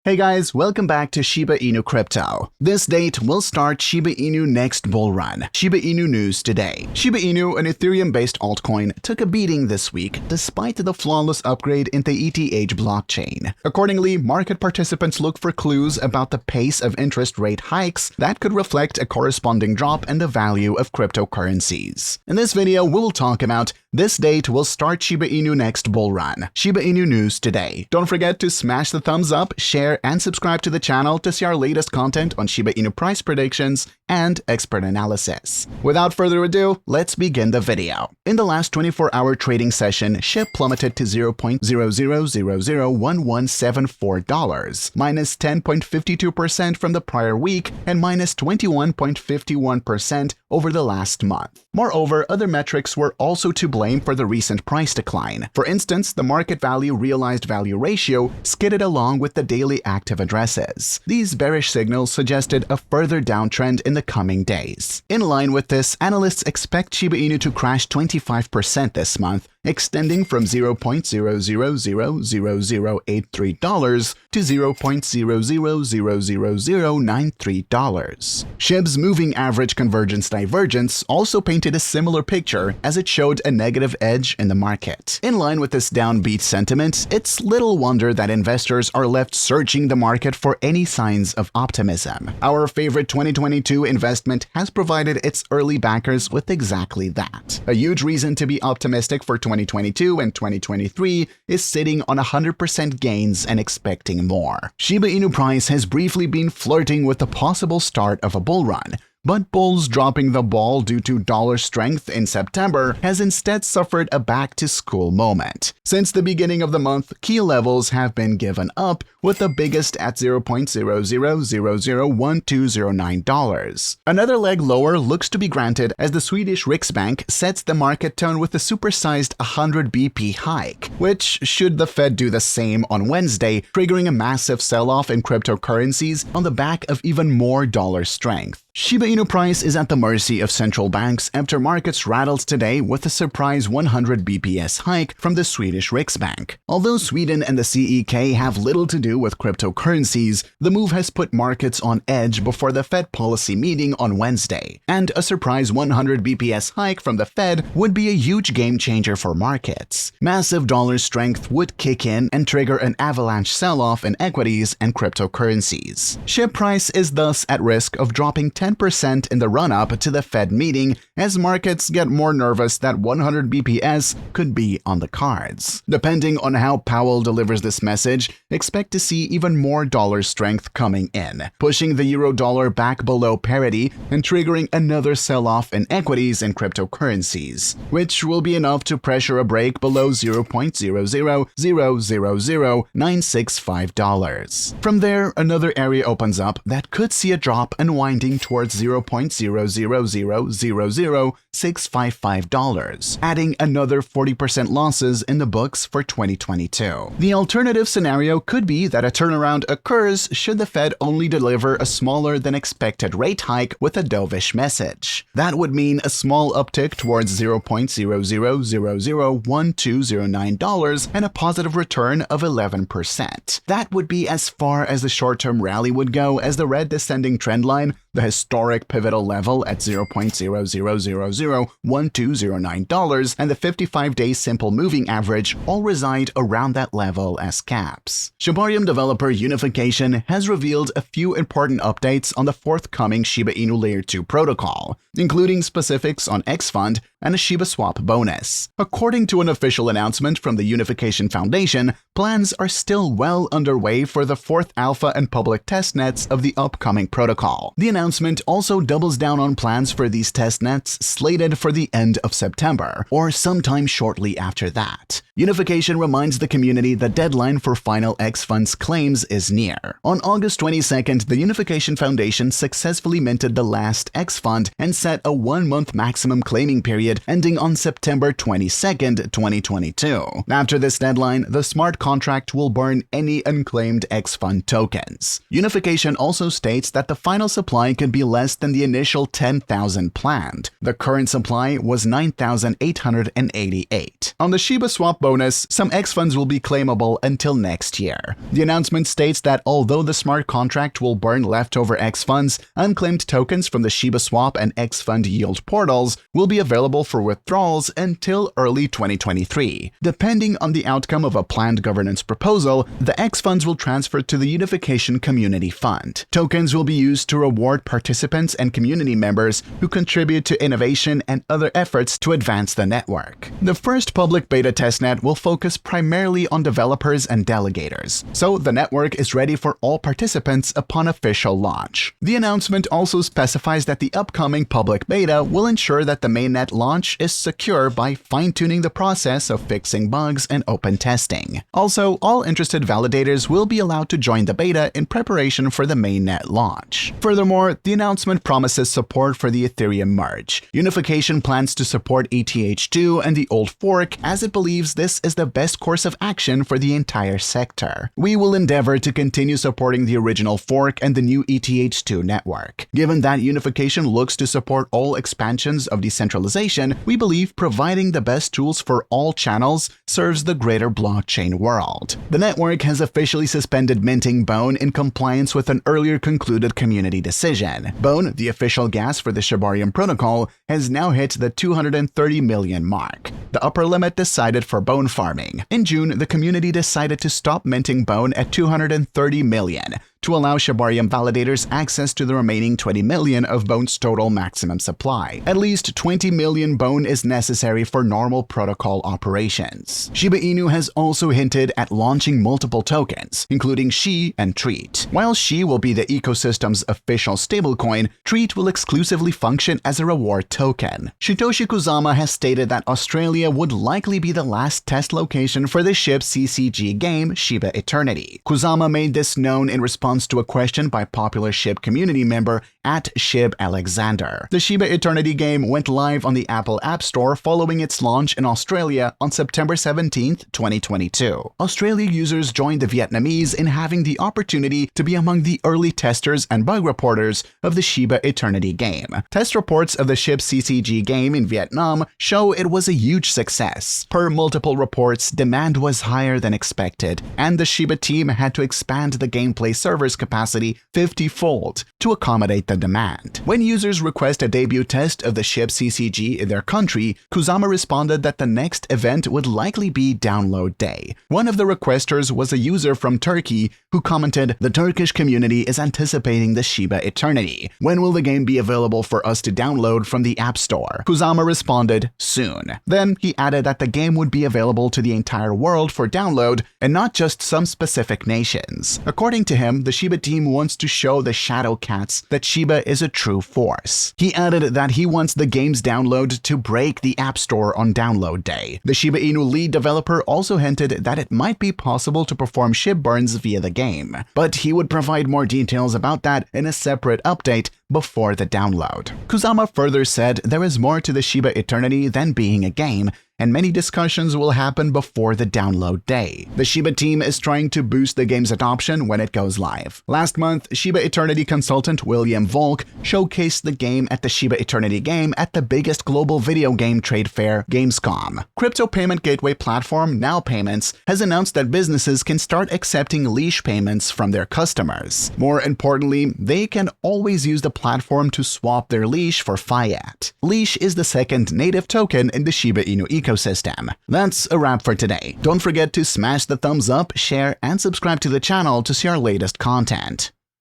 Hey guys, welcome back to Shiba Inu Crypto. This date will start Shiba Inu next bull run. Shiba Inu news today. Shiba Inu, an Ethereum-based altcoin, took a beating this week despite the flawless upgrade in the ETH blockchain. Accordingly, market participants look for clues about the pace of interest rate hikes that could reflect a corresponding drop in the value of cryptocurrencies. In this video, we'll talk about this date will start Shiba Inu next bull run. Shiba Inu news today. Don't forget to smash the thumbs up, share, and subscribe to the channel to see our latest content on Shiba Inu price predictions and expert analysis. Without further ado, let's begin the video. In the last 24-hour trading session, Shib plummeted to $0.00001174, minus 10.52% from the prior week and minus 21.51% over the last month. Moreover, other metrics were also to blame for the recent price decline. For instance, the market value realized value ratio skidded along with the daily active addresses. These bearish signals suggested a further downtrend in the coming days. In line with this, analysts expect Shiba Inu to crash 25% this month, extending from $0.000083 to $0.000093. Shib's moving average convergence divergence also painted a similar picture as it showed a negative edge in the market. In line with this downbeat sentiment, it's little wonder that investors are left searching the market for any signs of optimism. Our favorite 2022 investment has provided its early backers with exactly that. A huge reason to be optimistic for 2022 and 2023 is sitting on 100% gains and expecting more. Shiba Inu price has briefly been flirting with the possible start of a bull run, but bulls dropping the ball due to dollar strength in September has instead suffered a back-to-school moment. Since the beginning of the month, key levels have been given up, with the biggest at $0.00001209. Another leg lower looks to be granted as the Swedish Riksbank sets the market tone with a supersized 100 BP hike, which, should the Fed do the same on Wednesday, triggering a massive sell-off in cryptocurrencies on the back of even more dollar strength. Shiba Inu price is at the mercy of central banks after markets rattled today with a surprise 100 BPS hike from the Swedish Riksbank. Although Sweden and the CEK have little to do with cryptocurrencies, the move has put markets on edge before the Fed policy meeting on Wednesday, and a surprise 100 BPS hike from the Fed would be a huge game changer for markets. Massive dollar strength would kick in and trigger an avalanche sell-off in equities and cryptocurrencies. Shib price is thus at risk of dropping 10% in the run-up to the Fed meeting as markets get more nervous that 100 BPS could be on the cards. Depending on how Powell delivers this message, expect to see even more dollar strength coming in, pushing the euro-dollar back below parity and triggering another sell-off in equities and cryptocurrencies, which will be enough to pressure a break below $0.00000965. From there, another area opens up that could see a drop unwinding towards $0.00000655, adding another 40% losses in the books for 2022. The alternative scenario could be that a turnaround occurs should the Fed only deliver a smaller than expected rate hike with a dovish message. That would mean a small uptick towards $0.00001209 and a positive return of 11%. That would be as far as the short-term rally would go, as the red descending trend line, the historic pivotal level at $0.00001209, and the 55-day simple moving average all reside around that level as caps. Shibarium developer Unification has revealed a few important updates on the forthcoming Shiba Inu Layer 2 protocol, including specifics on XFund and a SHIBASWAP bonus. According to an official announcement from the Unification Foundation, plans are still well underway for the fourth alpha and public testnets of the upcoming protocol. The announcement also doubles down on plans for these testnets slated for the end of September, or sometime shortly after that. Unification reminds the community the deadline for final XFund's claims is near. On August 22nd, the Unification Foundation successfully minted the last XFund and set a 1-month maximum claiming period period ending on September 22nd, 2022. After this deadline, the smart contract will burn any unclaimed X-Fund tokens. Unification also states that the final supply could be less than the initial 10,000 planned. The current supply was 9,888. On the Shiba Swap bonus, some X-Funds will be claimable until next year. The announcement states that although the smart contract will burn leftover X-Funds, unclaimed tokens from the Shiba Swap and X-Fund yield portals will be available for withdrawals until early 2023. Depending on the outcome of a planned governance proposal, the X-Funds will transfer to the Unification Community Fund. Tokens will be used to reward participants and community members who contribute to innovation and other efforts to advance the network. The first public beta testnet will focus primarily on developers and delegators, so the network is ready for all participants upon official launch. The announcement also specifies that the upcoming public beta will ensure that the mainnet launch is secure by fine-tuning the process of fixing bugs and open testing. Also, all interested validators will be allowed to join the beta in preparation for the mainnet launch. Furthermore, the announcement promises support for the Ethereum merge. Unification plans to support ETH2 and the old fork as it believes this is the best course of action for the entire sector. We will endeavor to continue supporting the original fork and the new ETH2 network. Given that unification looks to support all expansions of decentralization, we believe providing the best tools for all channels serves the greater blockchain world. The network has officially suspended minting Bone in compliance with an earlier concluded community decision. Bone, the official gas for the Shibarium protocol, has now hit the 230 million mark, the upper limit decided for Bone farming. In June, the community decided to stop minting Bone at 230 million, to allow Shibarium validators access to the remaining 20 million of Bone's total maximum supply. At least 20 million Bone is necessary for normal protocol operations. Shiba Inu has also hinted at launching multiple tokens, including Shi and Treat. While Shi will be the ecosystem's official stablecoin, Treat will exclusively function as a reward token. Satoshi Kusama has stated that Australia would likely be the last test location for the Shib CCG game Shiba Eternity. Kusama made this known in response to a question by popular Shib community member @ShibAlexander. The Shiba Eternity game went live on the Apple App Store following its launch in Australia on September 17, 2022. Australia users joined the Vietnamese in having the opportunity to be among the early testers and bug reporters of the Shiba Eternity game. Test reports of the Shib CCG game in Vietnam show it was a huge success. Per multiple reports, demand was higher than expected, and the Shiba team had to expand the gameplay server's capacity 50-fold to accommodate the demand. When users request a debut test of the Shib CCG in their country, Kusama responded that the next event would likely be download day. One of the requesters was a user from Turkey who commented, "The Turkish community is anticipating the Shiba Eternity. When will the game be available for us to download from the App Store?" Kusama responded, "Soon." Then he added that the game would be available to the entire world for download and not just some specific nations. According to him, the Shiba team wants to show the Shadow Cats that Shiba is a true force. He added that he wants the game's download to break the App Store on download day. The Shiba Inu lead developer also hinted that it might be possible to perform Shib burns via the game, but he would provide more details about that in a separate update before the download. Kusama further said there is more to the Shiba Eternity than being a game, and many discussions will happen before the download day. The Shiba team is trying to boost the game's adoption when it goes live. Last month, Shiba Eternity consultant William Volk showcased the game at the Shiba Eternity game at the biggest global video game trade fair, Gamescom. Crypto payment gateway platform Now Payments has announced that businesses can start accepting leash payments from their customers. More importantly, they can always use the platform to swap their leash for fiat. Leash is the second native token in the Shiba Inu ecosystem. That's a wrap for today. Don't forget to smash the thumbs up, share, and subscribe to the channel to see our latest content.